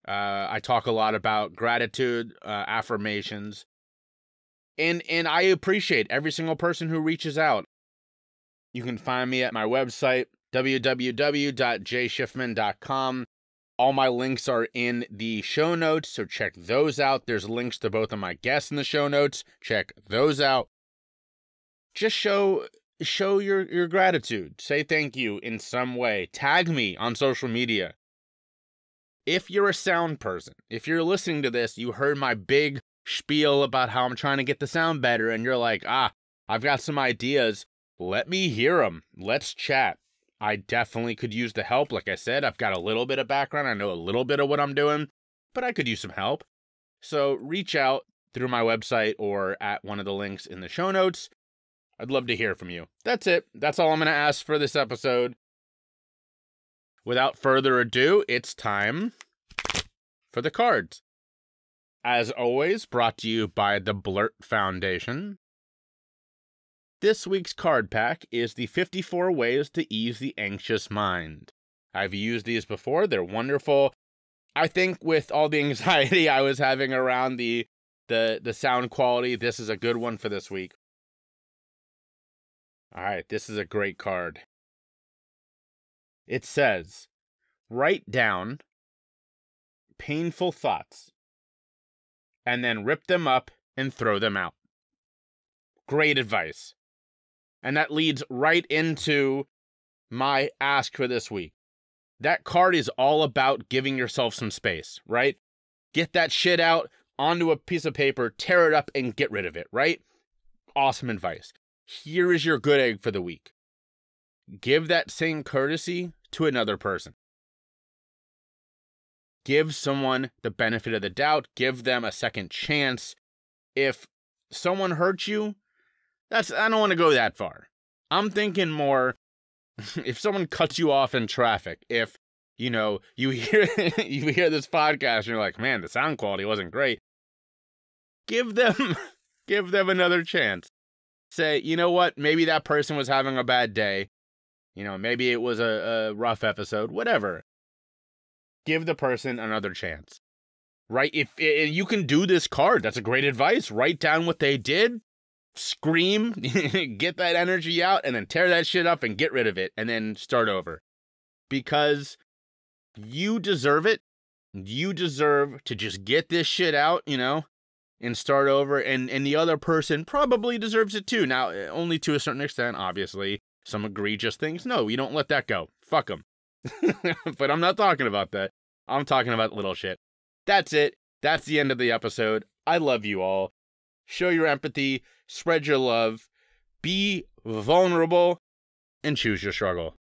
I talk a lot about gratitude, affirmations, and I appreciate every single person who reaches out. You can find me at my website, www.jshifman.com. All my links are in the show notes, so check those out. There's links to both of my guests in the show notes. Check those out. Just show your gratitude. Say thank you in some way. Tag me on social media. If you're a sound person, if you're listening to this, you heard my big spiel about how I'm trying to get the sound better, and you're like, I've got some ideas. Let me hear them. Let's chat. I definitely could use the help. Like I said, I've got a little bit of background. I know a little bit of what I'm doing, but I could use some help. So reach out through my website or at one of the links in the show notes. I'd love to hear from you. That's it. That's all I'm going to ask for this episode. Without further ado, it's time for the cards. As always, brought to you by the Blurt Foundation. This week's card pack is the 54 Ways to Ease the Anxious Mind. I've used these before. They're wonderful. I think with all the anxiety I was having around the sound quality, this is a good one for this week. All right, this is a great card. It says, write down painful thoughts and then rip them up and throw them out. Great advice. And that leads right into my ask for this week. That card is all about giving yourself some space, right? Get that shit out onto a piece of paper, tear it up, and get rid of it, right? Awesome advice. Here is your good egg for the week. Give that same courtesy to another person. Give someone the benefit of the doubt. Give them a second chance. If someone hurts you, I don't want to go that far. I'm thinking more, if someone cuts you off in traffic, if, you hear this podcast and you're like, man, the sound quality wasn't great. Give them another chance. Say, you know what? Maybe that person was having a bad day. Maybe it was a rough episode, whatever. Give the person another chance. Right? If you can do this card, that's a great advice. Write down what they did, scream, get that energy out, and then tear that shit up and get rid of it, and then start over. Because you deserve it. You deserve to just get this shit out, and start over. And the other person probably deserves it too. Now, only to a certain extent, obviously. Some egregious things. No, you don't let that go. Fuck them. But I'm not talking about that. I'm talking about little shit. That's it. That's the end of the episode. I love you all. Show your empathy. Spread your love. Be vulnerable. And choose your struggle.